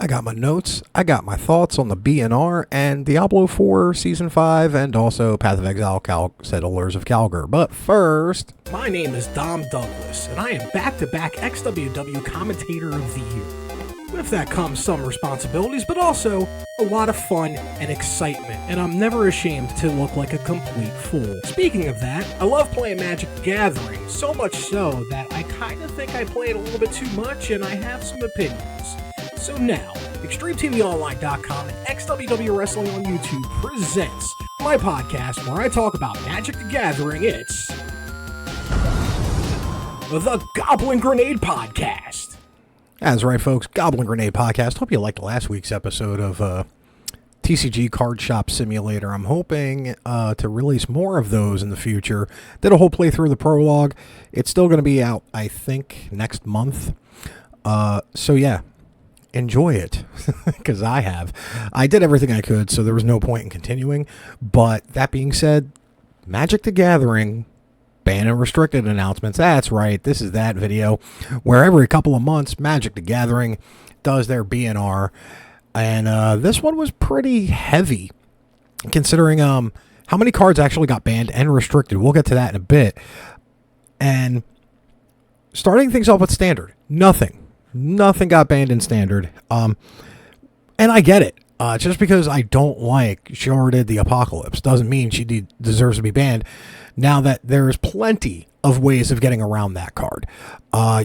I got my notes, I got my thoughts on the BnR and Diablo 4 Season 5 and also Path of Exile Settlers of Calgar. But first... My name is Dom Douglas, and I am back-to-back XWW Commentator of the Year. With that comes some responsibilities, but also a lot of fun and excitement, and I'm never ashamed to look like a complete fool. Speaking of that, I love playing Magic the Gathering, so much so that I kind of think I play it a little bit too much, and I have some opinions. So now, ExtremeTVOnline.com and XWW Wrestling on YouTube presents my podcast where I talk about Magic the Gathering. It's the Goblin Grenade Podcast. That's right, folks. Goblin Grenade Podcast. Hope you liked last week's episode of TCG Card Shop Simulator. I'm hoping to release more of those in the future. Did a whole playthrough of the prologue. It's still going to be out, I think, next month. So yeah, enjoy it, because I did everything I could, so there was no point in continuing. But that being said, Magic the Gathering ban and restricted announcements. That's right, this is that video where every couple of months Magic the Gathering does their BnR, and this one was pretty heavy considering how many cards actually got banned and restricted. We'll get to that in a bit. And starting things off with Standard, nothing got banned in Standard, and I get it. Just because I don't like Sharded the Apocalypse doesn't mean she deserves to be banned. Now that there's plenty of ways of getting around that card.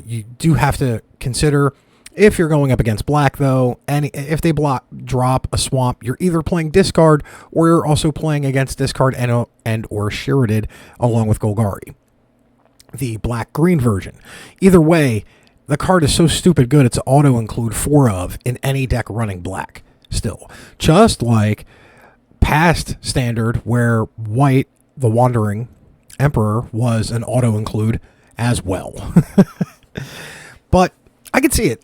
You do have to consider if you're going up against black, though, and if they drop a swamp, you're either playing discard or you're also playing against discard and or Sharded along with Golgari, the black-green version. Either way, the card is so stupid good it's auto-include 4 of in any deck running black still. Just like past Standard where white, the Wandering Emperor, was an auto-include as well. But I can see it.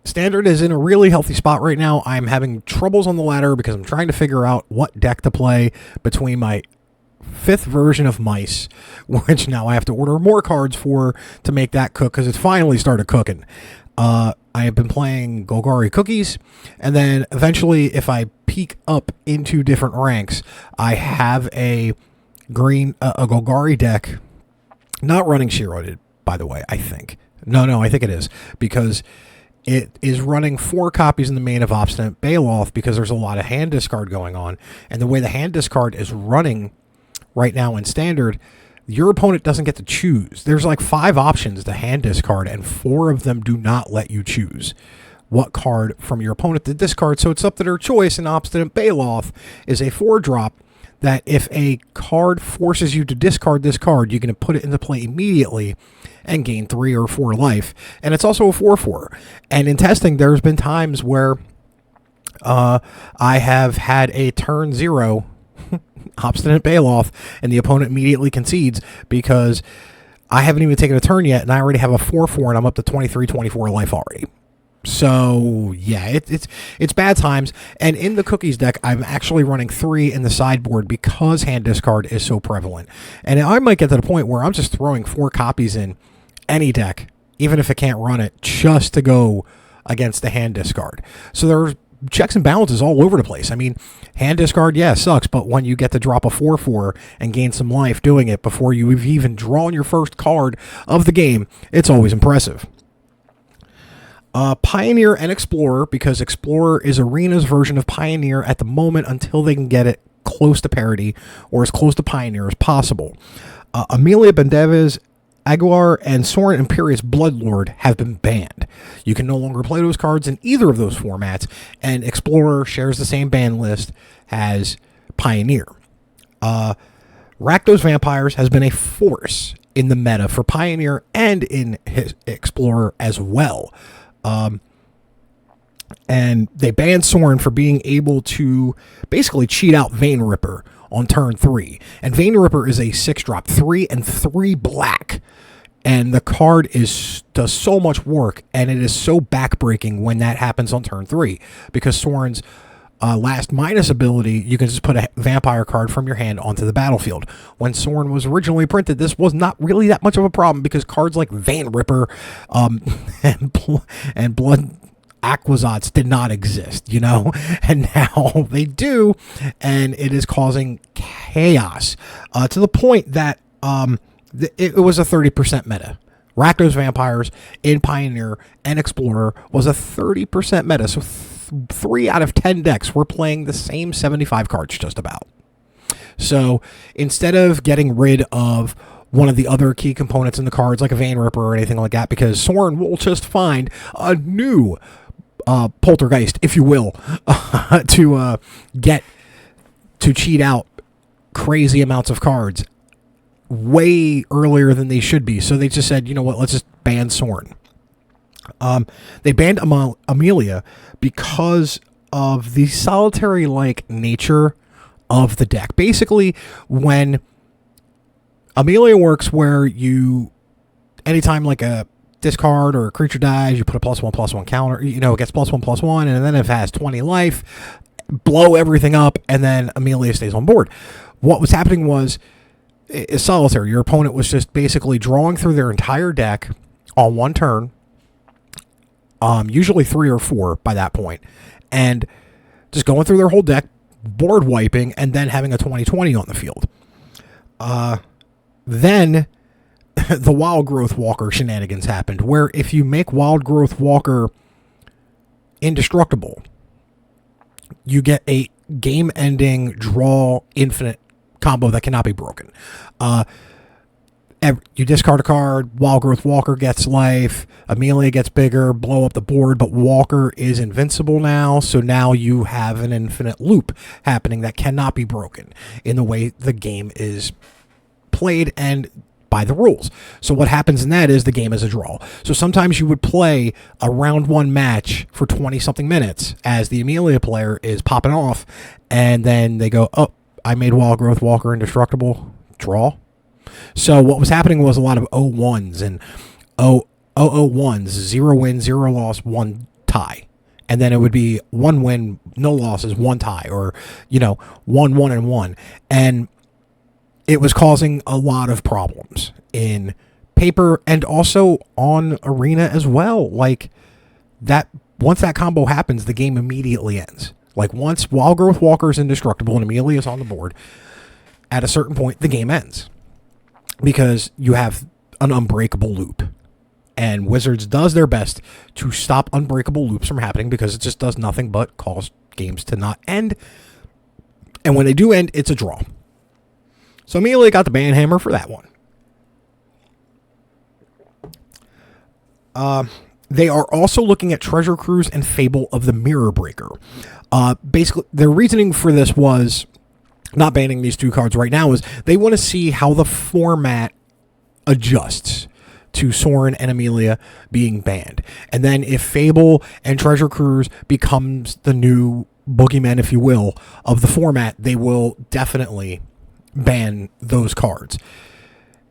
Standard is in a really healthy spot right now. I'm having troubles on the ladder because I'm trying to figure out what deck to play between my 5th version of Mice, which now I have to order more cards for to make that cook because it finally started cooking. I have been playing Golgari Cookies, and then eventually if I peek up into different ranks, I have a Golgari deck, not running Sharded, by the way, I think. No, I think it is, because it is running 4 copies in the main of Obstinate Baloth because there's a lot of hand discard going on, and the way the hand discard is running right now in Standard, your opponent doesn't get to choose. There's like 5 options to hand discard, and 4 of them do not let you choose what card from your opponent to discard, so it's up to their choice, and Obstinate Baloth is a 4-drop that if a card forces you to discard this card, you can put it into play immediately and gain 3 or 4 life. And it's also a 4/4. And in testing, there's been times where I have had a turn 0 Obstinate Baloth, and the opponent immediately concedes because I haven't even taken a turn yet, and I already have a 4/4, and I'm up to 23, 24 life already. So yeah, it's bad times. And in the Cookies deck, I'm actually running 3 in the sideboard because hand discard is so prevalent. And I might get to the point where I'm just throwing 4 copies in any deck, even if it can't run it, just to go against the hand discard. So there's checks and balances all over the place. I mean, hand discard, yeah, sucks, but when you get to drop a 4/4 and gain some life doing it before you've even drawn your first card of the game, it's always impressive. Pioneer and Explorer, because Explorer is Arena's version of Pioneer at the moment until they can get it close to parity or as close to Pioneer as possible. Amelia Bendeves, Aguar, and Sorin Imperious Bloodlord have been banned. You can no longer play those cards in either of those formats, and Explorer shares the same ban list as Pioneer. Rakdos Vampires has been a force in the meta for Pioneer and in his Explorer as well. And they banned Sorin for being able to basically cheat out Vein Ripper on turn 3. And Vein Ripper is a 6-drop, 3 and 3 black. And the card does so much work, and it is so backbreaking when that happens on turn 3. Because Sorin's last minus ability, you can just put a vampire card from your hand onto the battlefield. When Sorin was originally printed, this was not really that much of a problem because cards like Vein Ripper and Blood Acquisats did not exist, and now they do, and it is causing chaos to the point that it was a 30% meta. Rakdos Vampires in Pioneer and Explorer was a 30% meta, so 3 out of 10 decks were playing the same 75 cards just about. So instead of getting rid of one of the other key components in the cards, like a Vein Ripper or anything like that, because Sorin will just find a new poltergeist, if you will, to cheat out crazy amounts of cards way earlier than they should be. So they just said, you know what, let's just ban Sorin. They banned Amelia because of the solitary-like nature of the deck. Basically, when Amelia works where anytime like a discard or a creature dies, you put a +1/+1 counter, it gets +1/+1, and then if it has 20 life, blow everything up, and then Amelia stays on board. What was happening was, it's solitary. Your opponent was just basically drawing through their entire deck on one turn, usually 3 or 4 by that point, and just going through their whole deck, board wiping, and then having a 20/20 on the field. Then the Wild Growth Walker shenanigans happened, where if you make Wild Growth Walker indestructible, you get a game-ending draw infinite combo that cannot be broken. You discard a card, Wild Growth Walker gets life, Amelia gets bigger, blow up the board, but Walker is invincible now, so now you have an infinite loop happening that cannot be broken in the way the game is played and by the rules. So what happens in that is the game is a draw. So sometimes you would play a round 1 match for 20-something minutes as the Amelia player is popping off, and then they go, oh, I made Wild Growth Walker indestructible, draw. So what was happening was a lot of 0-1s and 0-0-1s, 0 win, 0 loss, 1 tie. And then it would be 1 win, no losses, 1 tie, or, 1-1-1. And it was causing a lot of problems in paper and also on Arena as well. Like, that, once that combo happens, the game immediately ends. Like, once Wild Growth Walker is indestructible and Amelia is on the board, at a certain point, the game ends. Because you have an unbreakable loop. And Wizards does their best to stop unbreakable loops from happening, because it just does nothing but cause games to not end. And when they do end, it's a draw. So Amelia got the ban hammer for that one. They are also looking at Treasure Cruise and Fable of the Mirror Breaker. Basically, their reasoning for this was, not banning these 2 cards right now, is they want to see how the format adjusts to Sorin and Amelia being banned. And then if Fable and Treasure Cruise becomes the new boogeyman, if you will, of the format, they will definitely ban those cards.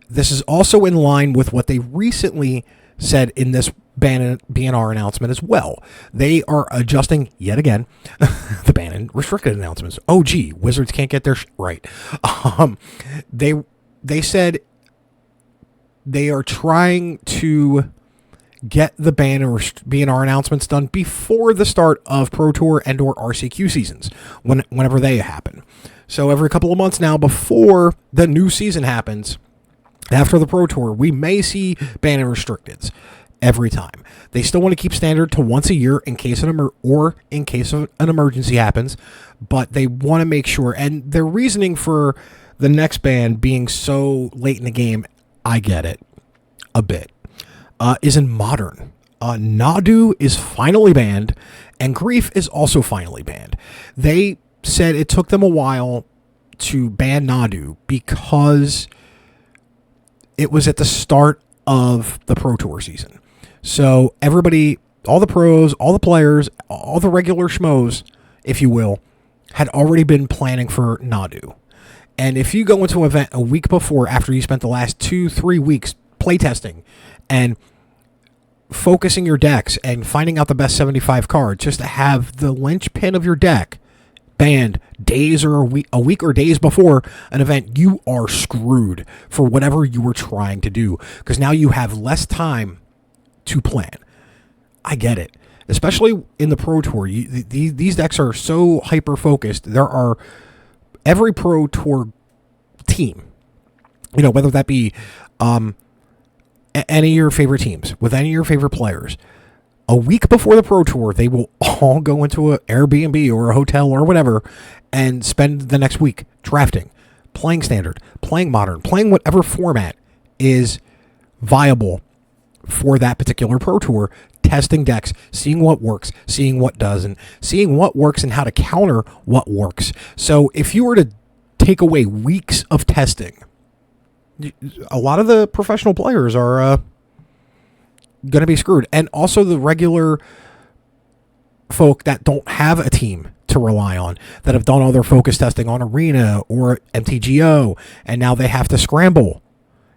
This is also in line with what they recently said in this BnR announcement as well. They are adjusting, yet again, the ban and restricted announcements. Oh, gee, Wizards can't get their right. They said they are trying to get the ban and BnR announcements done before the start of Pro Tour and or RCQ seasons, whenever they happen. So every couple of months now, before the new season happens, after the Pro Tour, we may see ban and restricteds every time. They still want to keep standard to once a year in case in case of an emergency happens, but they want to make sure. And their reasoning for the next ban being so late in the game, I get it a bit, is in Modern. Nadu is finally banned, and Grief is also finally banned. They said it took them a while to ban Nadu because it was at the start of the Pro Tour season. So everybody, all the pros, all the players, all the regular schmoes, if you will, had already been planning for Nadu. And if you go into an event a week before, after you spent the last 2-3 weeks playtesting and focusing your decks and finding out the best 75 cards, just to have the linchpin of your deck banned days or a week or days before an event, you are screwed for whatever you were trying to do, because now you have less time to plan. I get it. Especially in the Pro Tour. These decks are so hyper-focused. There are every Pro Tour team, whether that be any of your favorite teams, with any of your favorite players, a week before the Pro Tour, they will all go into an Airbnb or a hotel or whatever and spend the next week drafting, playing Standard, playing Modern, playing whatever format is viable for that particular Pro Tour, testing decks, seeing what works, seeing what doesn't, seeing what works and how to counter what works. So if you were to take away weeks of testing, a lot of the professional players are going to be screwed. And also the regular folk that don't have a team to rely on, that have done all their focus testing on Arena or MTGO, and now they have to scramble.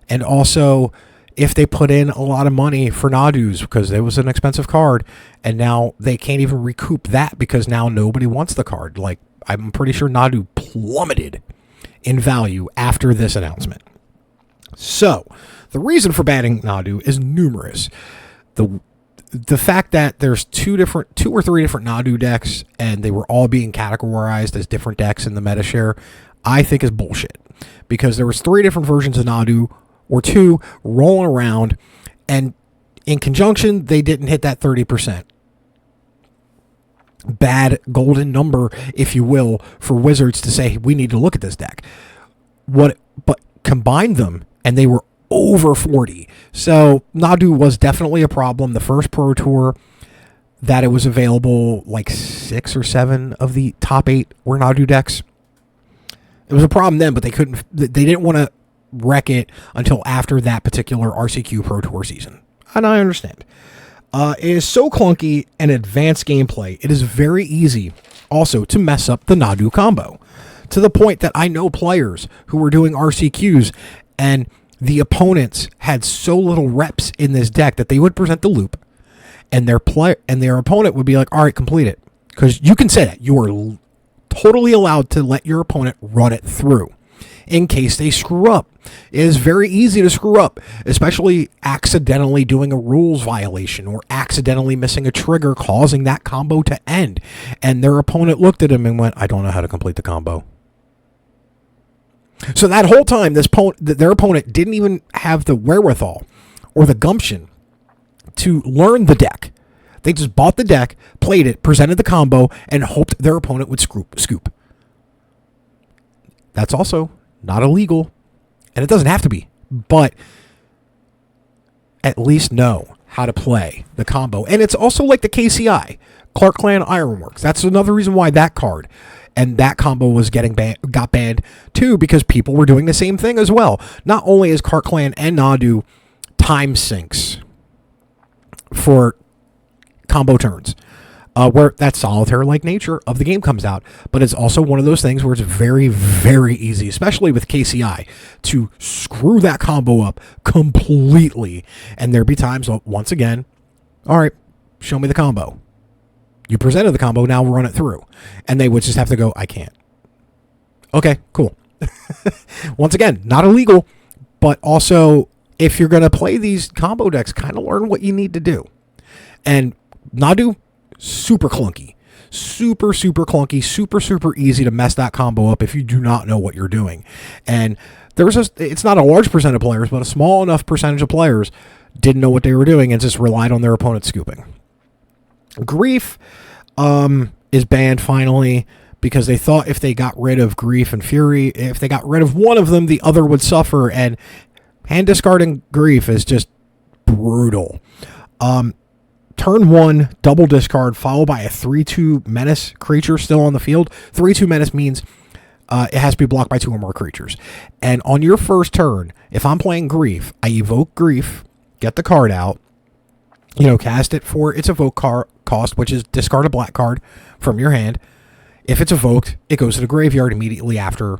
And also, if they put in a lot of money for Nadu's because it was an expensive card, and now they can't even recoup that because now nobody wants the card. Like, I'm pretty sure Nadu plummeted in value after this announcement. So, the reason for banning Nadu is numerous. The fact that there's two or three different Nadu decks, and they were all being categorized as different decks in the meta share, I think is bullshit. Because there was 3 different versions of Nadu, or 2, rolling around, and in conjunction, they didn't hit that 30% bad golden number, if you will, for Wizards to say, we need to look at this deck. But combined them, and they were over 40. So Nadu was definitely a problem. The first Pro Tour that it was available, like 6 or 7 of the top 8 were Nadu decks. It was a problem then, but they didn't want to wreck it until after that particular RCQ Pro Tour season. And I understand. It is so clunky and advanced gameplay, it is very easy also to mess up the Nadu combo. To the point that I know players who were doing RCQs and the opponents had so little reps in this deck that they would present the loop, and their opponent would be like, all right, complete it. Because you can say that. You are totally allowed to let your opponent run it through in case they screw up. It is very easy to screw up, especially accidentally doing a rules violation or accidentally missing a trigger causing that combo to end. And their opponent looked at him and went, I don't know how to complete the combo. So that whole time, their opponent didn't even have the wherewithal or the gumption to learn the deck. They just bought the deck, played it, presented the combo, and hoped their opponent would scoop. That's also not illegal, and it doesn't have to be, but at least know how to play the combo. And it's also like the KCI, Clark Clan Ironworks. That's another reason why that card and that combo was got banned too, because people were doing the same thing as well. Not only is Clark Clan and Nadu time sinks for combo turns, where that solitaire-like nature of the game comes out, but it's also one of those things where it's very, very easy, especially with KCI, to screw that combo up completely. And there'd be times, once again, all right, show me the combo. You presented the combo, now run it through. And they would just have to go, I can't. Okay, cool. Once again, not illegal, but also, if you're going to play these combo decks, kind of learn what you need to do. And Nadu, super clunky. Super, super clunky. Super, super easy to mess that combo up if you do not know what you're doing. And it's not a large percent of players, but a small enough percentage of players didn't know what they were doing and just relied on their opponent scooping. Grief is banned finally because they thought if they got rid of Grief and Fury, if they got rid of one of them, the other would suffer. And hand discarding Grief is just brutal. Turn 1, double discard, followed by a 3/2 menace creature still on the field. 3/2 menace means it has to be blocked by 2 or more creatures. And on your first turn, if I'm playing Grief, I evoke Grief, get the card out, cast it for its evoke cost, which is discard a black card from your hand. If it's evoked, it goes to the graveyard immediately after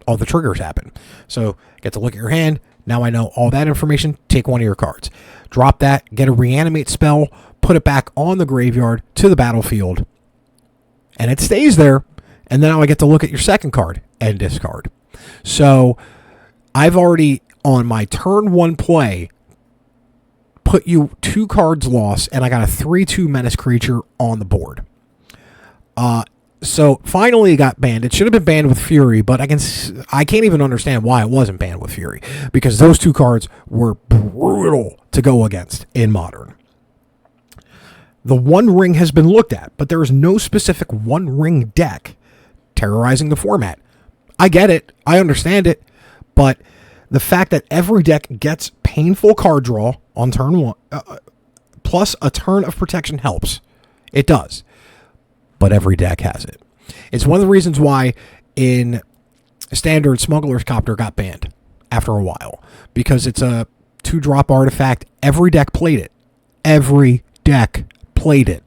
all the triggers happen. So get to look at your hand. Now I know all that information. Take one of your cards. Drop that, get a reanimate spell, put it back on the graveyard to the battlefield. And it stays there. And then now I get to look at your second card and discard. So I've already, on my turn 1 play, put you 2 cards lost, and I got a 3/2 menace creature on the board. So finally it got banned. It should have been banned with Fury, but I can't even understand why it wasn't banned with Fury, because those 2 cards were brutal to go against in Modern. The One Ring has been looked at, but there is no specific One Ring deck terrorizing the format. I get it. I understand it. But the fact that every deck gets painful card draw on turn 1, plus a turn of protection helps. It does. But every deck has it. It's one of the reasons why in Standard Smuggler's Copter got banned after a while, because it's a 2-drop artifact. Every deck played it. Every deck played it.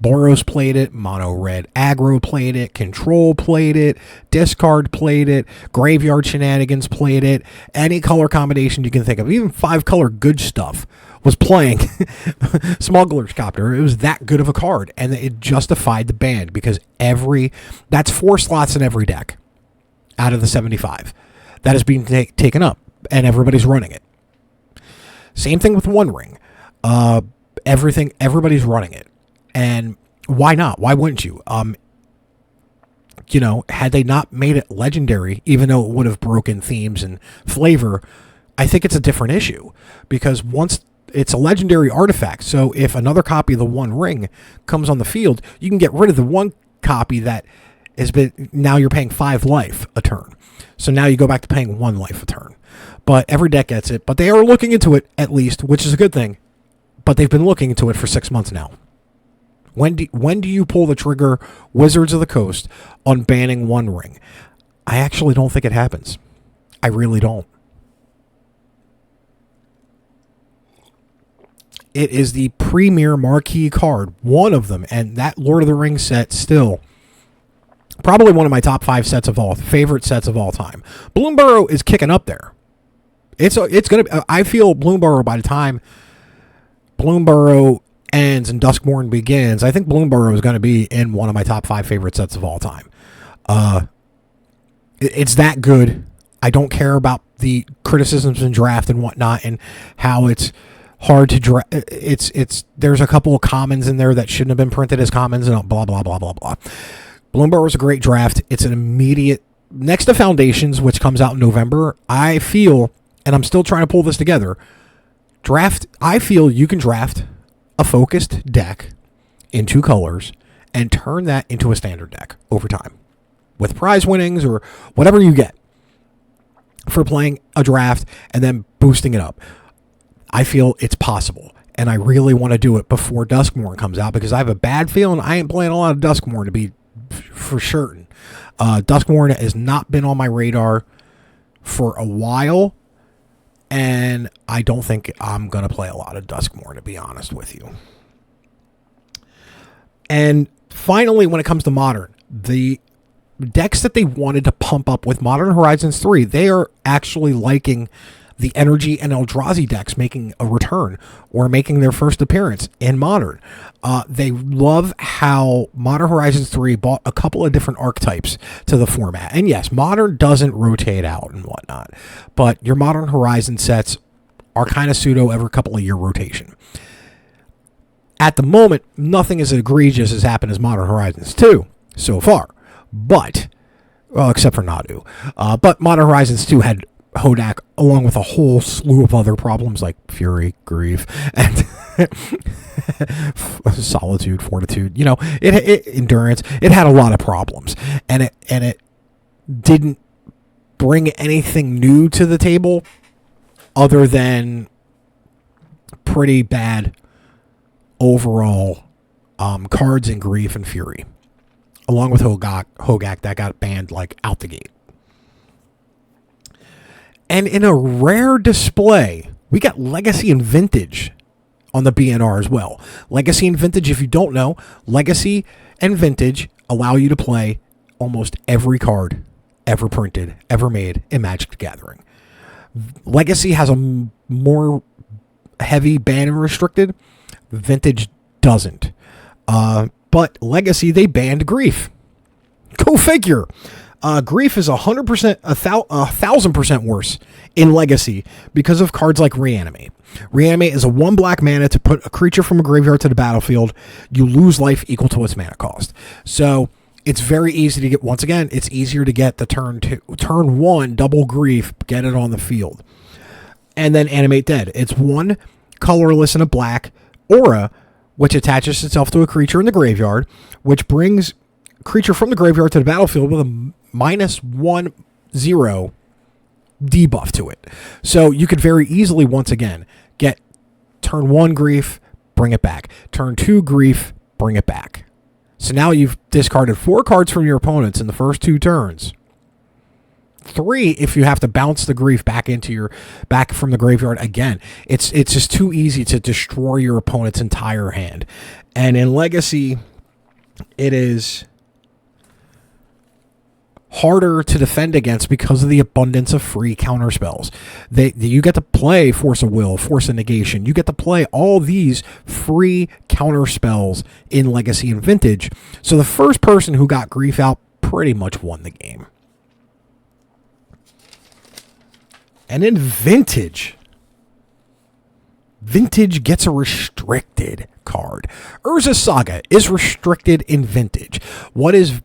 Boros played it, Mono Red Aggro played it, Control played it, Discard played it, Graveyard Shenanigans played it, any color combination you can think of, even 5-color good stuff was playing Smuggler's Copter. It was that good of a card, and it justified the ban, because that's 4 slots in every deck out of the 75 that is being taken up, and everybody's running it. Same thing with One Ring. Everybody's running it. And why not? Why wouldn't you? Had they not made it legendary, even though it would have broken themes and flavor, I think it's a different issue, because once it's a legendary artifact, so if another copy of the One Ring comes on the field, you can get rid of the one copy that has been, now you're paying 5 life a turn. So now you go back to paying 1 life a turn. But every deck gets it, but they are looking into it at least, which is a good thing. But they've been looking into it for 6 months now. When do you pull the trigger, Wizards of the Coast, on banning One Ring? I actually don't think it happens. I really don't. It is the premier marquee card, one of them, and that Lord of the Rings set still probably one of my top 5 favorite sets of all time. Bloomburrow is kicking up there. It's gonna. I feel Bloomburrow, by the time Bloomburrow ends and Duskmourn begins, I think Bloomburrow is going to be in one of my top 5 favorite sets of all time. It's that good. I don't care about the criticisms in draft and whatnot, and how it's hard to draft. There's a couple of commons in there that shouldn't have been printed as commons, and blah blah blah blah blah. Bloomburrow is a great draft. It's an immediate next to Foundations, which comes out in November. I feel, and I'm still trying to pull this together. I feel you can draft a focused deck in 2 colors and turn that into a standard deck over time with prize winnings or whatever you get for playing a draft and then boosting it up. I feel it's possible, and I really want to do it before Duskmourn comes out, because I have a bad feeling I ain't playing a lot of Duskmourn, to be for certain. Duskmourn has not been on my radar for a while, and I don't think I'm going to play a lot of Duskmourn, to be honest with you. And finally, when it comes to Modern, the decks that they wanted to pump up with Modern Horizons 3, they are actually liking the Energy and Eldrazi decks making a return or making their first appearance in Modern. They love how Modern Horizons 3 brought a couple of different archetypes to the format. And yes, Modern doesn't rotate out and whatnot, but your Modern Horizon sets are kind of pseudo every couple of year rotation. At the moment, nothing as egregious has happened as Modern Horizons 2 so far, but, well, except for Nadu. But Modern Horizons 2 had Hodak, along with a whole slew of other problems like Fury, Grief, and Solitude, Fortitude. Endurance. It had a lot of problems, and it didn't bring anything new to the table other than pretty bad overall cards in Grief and Fury, along with Hogak that got banned like out the gate. And in a rare display, we got Legacy and Vintage on the BnR as well. Legacy and Vintage, if you don't know, Legacy and Vintage allow you to play almost every card ever printed, ever made in Magic the Gathering. Legacy has a more heavy ban and restricted. Vintage doesn't. But Legacy, they banned Grief. Go figure. Grief is 100%, 1,000% worse in Legacy because of cards like Reanimate. Reanimate is a 1 black mana to put a creature from a graveyard to the battlefield. You lose life equal to its mana cost. So it's very easy to get, once again, it's easier to get the turn 1 double Grief, get it on the field. And then Animate Dead. It's 1 colorless and a black aura, which attaches itself to a creature in the graveyard, which brings creature from the graveyard to the battlefield with a -1/0 debuff to it. So you could very easily, once again, get turn 1 Grief, bring it back. Turn 2 Grief, bring it back. So now you've discarded 4 cards from your opponents in the first 2 turns. 3 if you have to bounce the Grief back from the graveyard again. It's just too easy to destroy your opponent's entire hand. And in Legacy, it is harder to defend against because of the abundance of free counter spells. You get to play Force of Will, Force of Negation. You get to play all these free counter spells in Legacy and Vintage. So the first person who got Grief out pretty much won the game. And in Vintage gets a restricted card. Urza's Saga is restricted in Vintage. What is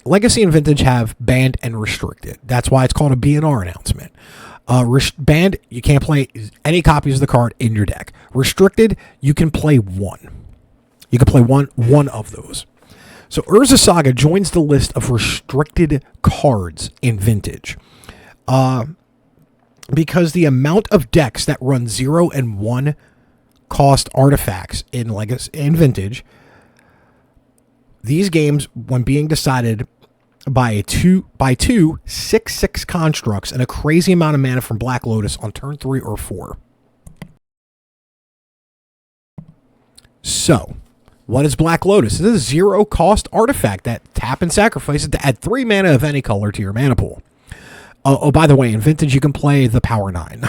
Legacy and Vintage have banned and restricted. That's why it's called a BnR announcement. Banned, you can't play any copies of the card in your deck. Restricted, you can play 1. You can play one of those. So Urza's Saga joins the list of restricted cards in Vintage. Because the amount of decks that run 0 and 1 cost artifacts in Legacy and Vintage, these games, when being decided by two 6/6 constructs and a crazy amount of mana from Black Lotus on turn 3 or 4. So, what is Black Lotus? It is a 0 cost artifact that tap and sacrifice it to add 3 mana of any color to your mana pool. Oh, by the way, in Vintage you can play the Power 9.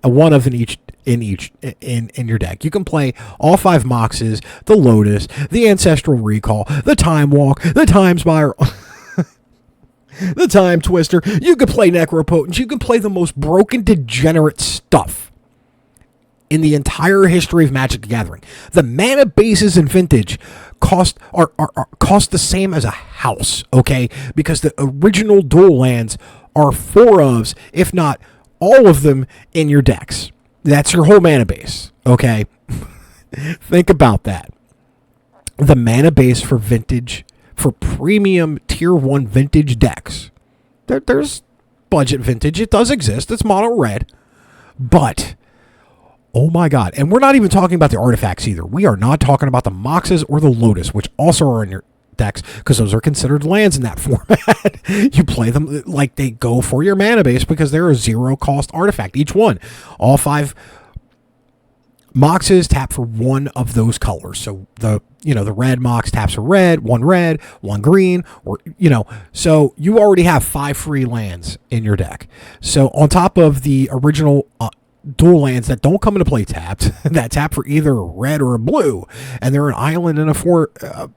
One of in your deck. You can play all 5 Moxes, the Lotus, the Ancestral Recall, the Time Walk, the Time Spiral, the Time Twister. You can play Necropotence. You can play the most broken, degenerate stuff in the entire history of Magic the Gathering. The mana bases in Vintage cost the same as a house, okay? Because the original dual lands are 4 ofs, if not all of them, in your decks. That's your whole mana base, okay? Think about that. The mana base for Vintage, for premium tier 1 Vintage decks, there's budget Vintage. It does exist. It's mono red. But oh my God. And we're not even talking about the artifacts either. We are not talking about the Moxes or the Lotus, which also are in your decks, because those are considered lands in that format. You play them like they go for your mana base because they're a 0 cost artifact, each one. All 5 Moxes tap for 1 of those colors. So the red Mox taps for red, 1 green, or so you already have 5 free lands in your deck. So on top of the original dual lands that don't come into play tapped, that tap for either a red or a blue, and they're an island and a 4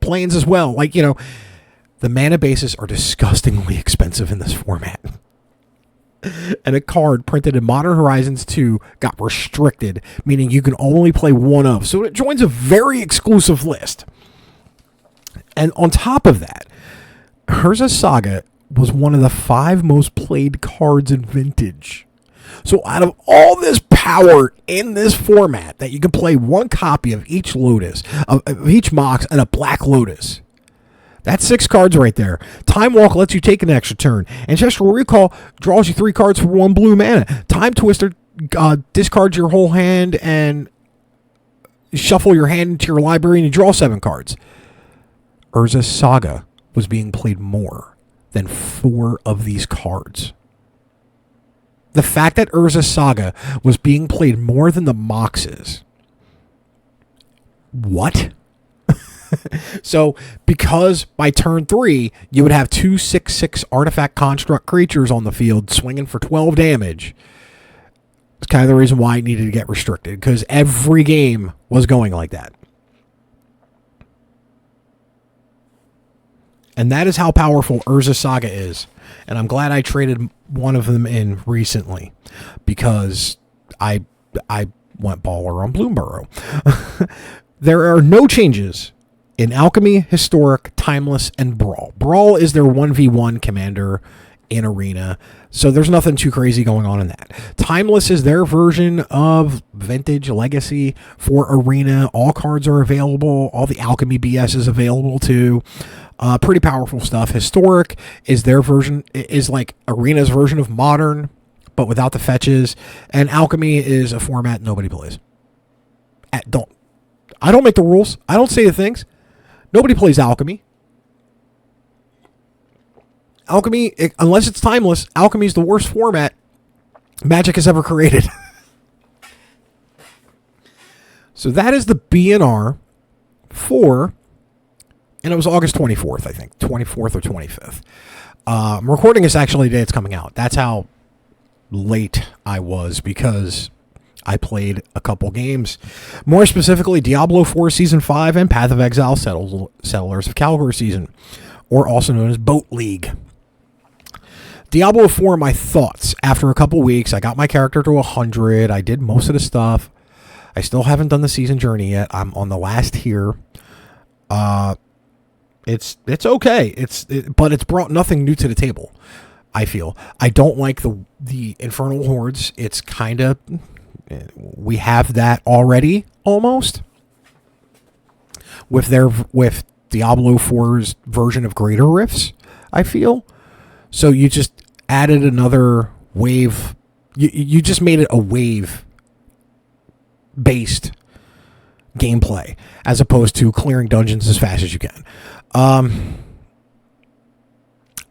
planes as well. The mana bases are disgustingly expensive in this format. And a card printed in Modern Horizons 2 got restricted, meaning you can only play 1 of. So it joins a very exclusive list. And on top of that, Urza's Saga was one of the 5 most played cards in Vintage. So out of all this power in this format, that you can play 1 copy of each Lotus, of each Mox, and a Black Lotus, that's 6 cards right there. Time Walk lets you take an extra turn. Ancestral Recall draws you 3 cards for 1 blue mana. Time Twister discards your whole hand and shuffle your hand into your library and you draw 7 cards. Urza's Saga was being played more than 4 of these cards. The fact that Urza's Saga was being played more than the Moxes. What? So, because by turn 3, you would have 2 6/6 artifact construct creatures on the field swinging for 12 damage. It's kind of the reason why it needed to get restricted, because every game was going like that. And that is how powerful Urza Saga is. And I'm glad I traded one of them in recently because I went baller on Bloomburrow. There are no changes in Alchemy, Historic, Timeless, and Brawl. Brawl is their 1v1 commander in Arena, so there's nothing too crazy going on in that. Timeless is their version of Vintage Legacy for Arena. All cards are available. All the Alchemy BS is available too. Pretty powerful stuff. Historic is their version, is like Arena's version of Modern, but without the fetches. And Alchemy is a format nobody plays. I don't make the rules. I don't say the things. Nobody plays Alchemy. Alchemy, unless it's Timeless, Alchemy is the worst format Magic has ever created. So that is the BnR for, and it was August 24th, I think, 24th or 25th. I'm recording this actually the day it's coming out. That's how late I was because I played a couple games. More specifically, Diablo 4 Season 5 and Path of Exiles Settlers of Calgary Season, or also known as Boat League. Diablo 4, my thoughts. After a couple weeks, I got my character to 100. I did most of the stuff. I still haven't done the season journey yet. I'm on the last tier. It's okay. But it's brought nothing new to the table, I feel. I don't like the Infernal Hordes. It's kind of... We have that already, almost. With Diablo 4's version of Greater Rifts, I feel. So you just added another wave. You just made it a wave-based gameplay as opposed to clearing dungeons as fast as you can.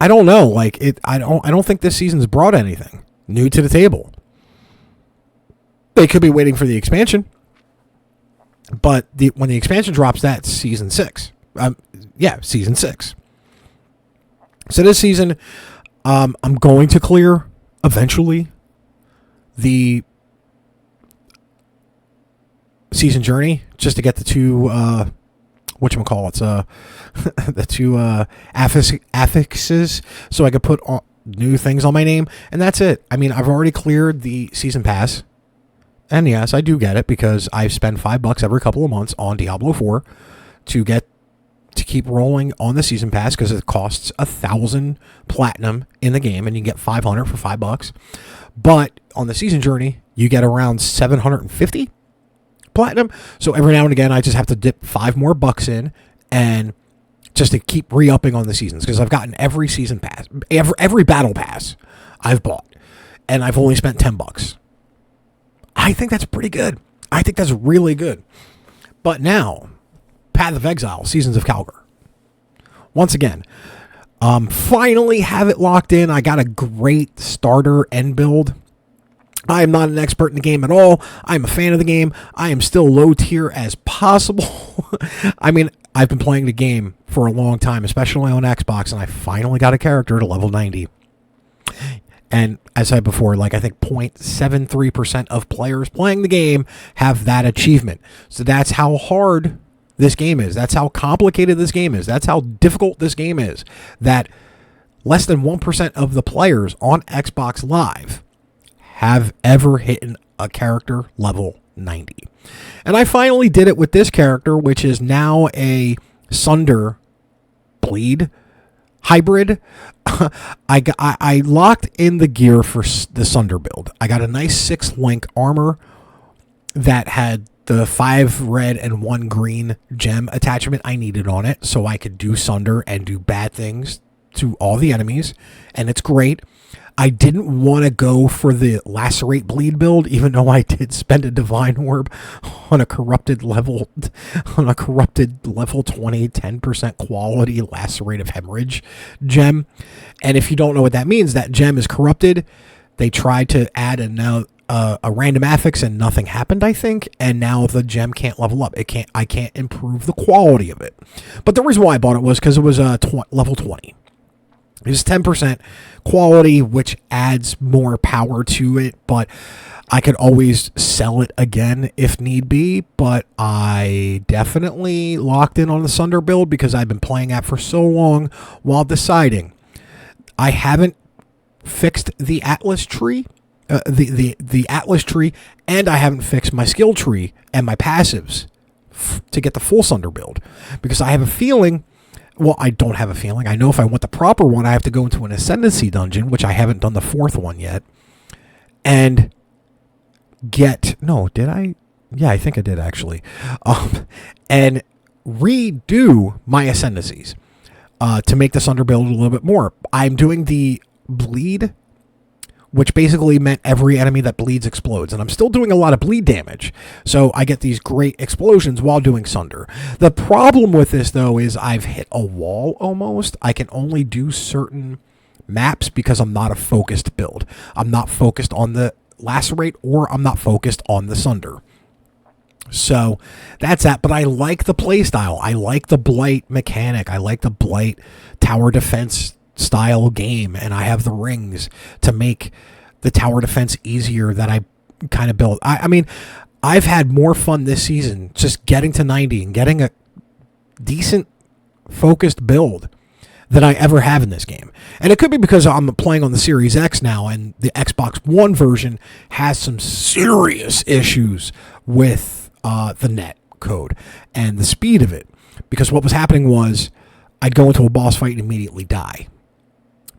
I don't know. Like I don't think this season's brought anything new to the table. They could be waiting for the expansion, but when the expansion drops, that's season 6. Season 6. So this season, I'm going to clear eventually the season journey just to get the two the two affixes so I could put new things on my name, and that's it. I mean, I've already cleared the season pass, and yes, I do get it because I spend $5 every couple of months on Diablo 4 to keep rolling on the season pass because it costs 1,000 platinum in the game, and you get 500 for $5. But on the season journey, you get around 750 platinum. So every now and again, I just have to dip $5 more in, and just to keep re-upping on the seasons because I've gotten every season pass, every battle pass I've bought, and I've only spent $10. I think that's pretty good. I think that's really good. But now, Path of Exiles, Seasons of Calgary. Once again, finally have it locked in. I got a great starter end build. I am not an expert in the game at all. I'm a fan of the game. I am still low tier as possible. I mean, I've been playing the game for a long time, especially on Xbox, and I finally got a character to level 90. And as I said before, like I think 0.73% of players playing the game have that achievement. So that's how hard this game is. That's how complicated this game is. That's how difficult this game is. That less than 1% of the players on Xbox Live have ever hit a character level 90. And I finally did it with this character, which is now a Sunder Bleed hybrid. I locked in the gear for the Sunder build. I got a nice 6 link armor that had the 5 red and 1 green gem attachment I needed on it, so I could do Sunder and do bad things to all the enemies, and it's great. I didn't want to go for the Lacerate Bleed build, even though I did spend a Divine Orb on a corrupted level 20, 10% quality Lacerate of Hemorrhage gem. And if you don't know what that means, that gem is corrupted. They tried to add a random affix and nothing happened, I think, and now the gem can't level up. I can't improve the quality of it. But the reason why I bought it was because it was level 20. It's 10% quality, which adds more power to it, but I could always sell it again if need be. But I definitely locked in on the Sunder build because I've been playing that for so long while deciding. I haven't fixed the Atlas tree, the Atlas tree, and I haven't fixed my skill tree and my passives to get the full Sunder build because I have a feeling. Well, I don't have a feeling. I know if I want the proper one, I have to go into an Ascendancy dungeon, which I haven't done the 4th one yet, and get... No, did I? Yeah, I think I did, actually. And redo my Ascendancies to make this underbuild a little bit more. I'm doing the bleed, which basically meant every enemy that bleeds explodes. And I'm still doing a lot of bleed damage. So I get these great explosions while doing Sunder. The problem with this, though, is I've hit a wall almost. I can only do certain maps because I'm not a focused build. I'm not focused on the Lacerate or I'm not focused on the Sunder. So that's that. But I like the playstyle. I like the Blight mechanic. I like the Blight tower defense style game, and I have the rings to make the tower defense easier that I kind of built. I mean, I've had more fun this season just getting to 90 and getting a decent focused build than I ever have in this game. And it could be because I'm playing on the Series X now, and the Xbox One version has some serious issues with the net code and the speed of it. Because what was happening was I'd go into a boss fight and immediately die.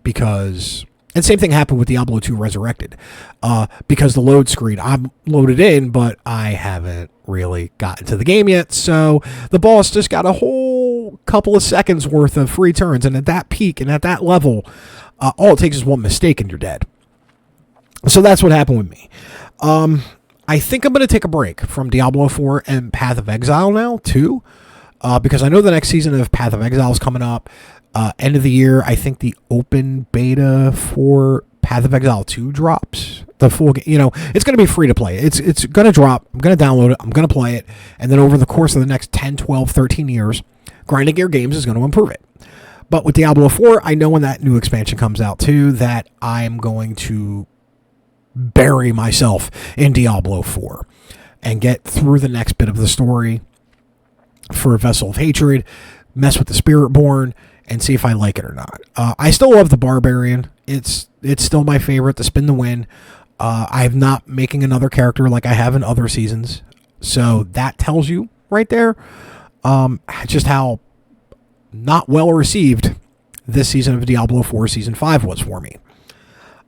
Because, and same thing happened with Diablo 2 Resurrected, because the load screen, I'm loaded in, but I haven't really gotten to the game yet, so the boss just got a whole couple of seconds worth of free turns, and at that peak and at that level, all it takes is one mistake and you're dead. So that's what happened with me. I think I'm going to take a break from Diablo 4 and Path of Exile now, too, because I know the next season of Path of Exile is coming up. End of the year, I think the open beta for Path of Exile 2 drops. The full game, it's going to be free to play. It's going to drop. I'm going to download it. I'm going to play it. And then over the course of the next 10, 12, 13 years, Grinding Gear Games is going to improve it. But with Diablo 4, I know when that new expansion comes out, too, that I'm going to bury myself in Diablo 4 and get through the next bit of the story for Vessel of Hatred, mess with the Spiritborn, and see if I like it or not. I still love the Barbarian. It's still my favorite, the Spin the Win. I'm not making another character like I have in other seasons. So that tells you right there just how not well received this season of Diablo 4 Season 5 was for me.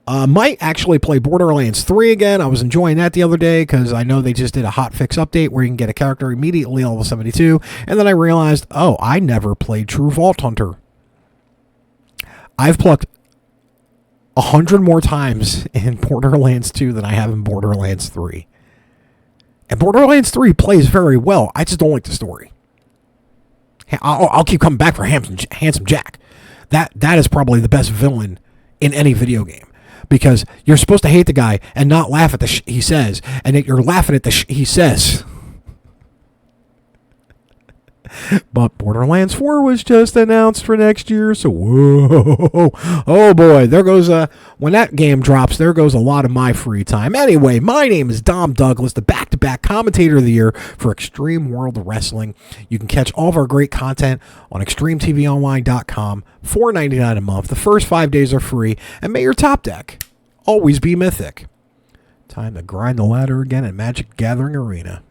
Might actually play Borderlands 3 again. I was enjoying that the other day because I know they just did a hotfix update where you can get a character immediately level 72. And then I realized, I never played True Vault Hunter. I've plucked 100 more times in Borderlands 2 than I have in Borderlands 3. And Borderlands 3 plays very well. I just don't like the story. I'll keep coming back for Handsome Jack. That is probably the best villain in any video game. Because you're supposed to hate the guy and not laugh at the he says. And yet you're laughing at the he says. But Borderlands 4 was just announced for next year, so whoa. Oh boy, there goes when that game drops, there goes a lot of my free time. Anyway, my name is Dom Douglas, the back-to-back commentator of the year for Extreme World Wrestling. You can catch all of our great content on extremetvonline.com, $4.99 a month. The first 5 days are free, and may your top deck always be mythic. Time to grind the ladder again at Magic Gathering Arena.